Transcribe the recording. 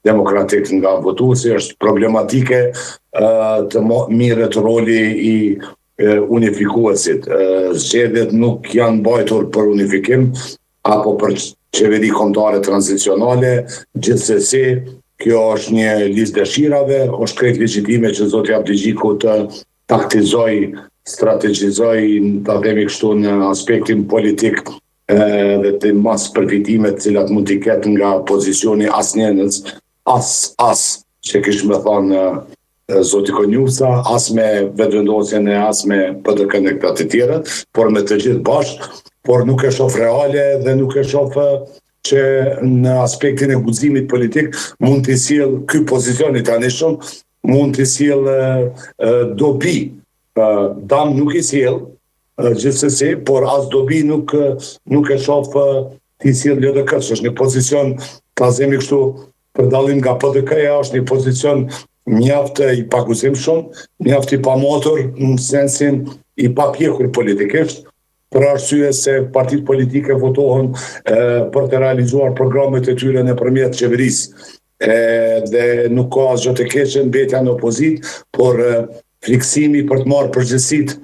demokratik nga votuesi, është problematike të mirët roli i unifikuesit. Zgjedhjet nuk janë mbajtur për unifikim apo për qeveri kombëtare tranzicionale, gjithsesi kjo është një listë dëshirave, është krejt legjitime që zoti Abdigjiku të taktizoj, strategjizoj, ta themi kështu në aspektin politik dhe të mas përfitimet cilat mund t'i ketë nga pozicioni asnjënës, as që kishë me thonë zoti Konjusa, as me vetëvendosjen e as me PDK-n e këta të tjera, por me të gjithë bashkë, por nuk e shoh reale dhe nuk e shoh që në aspektin e guximit politik mund t'i sjell ky pozicion i tanishëm, mund t'i sjell dobi. Dam nuk i sjell gjithsesi, por as dobi nuk e shoh t'i sjell LDK-s. Është një pozicion, ta themi kështu, për dallim nga PDK-ja, është një pozicion mjaft i paguzimshëm, mjaft i pamotur në sensin i papjekur politikisht, për arsye se partitë politike votohen për të realizuar programet e tyre nëpërmjet qeverisë. Dhe nuk ka asgjë të keqe mbetja në opozitë, por friksimi për të marrë përgjegjësitë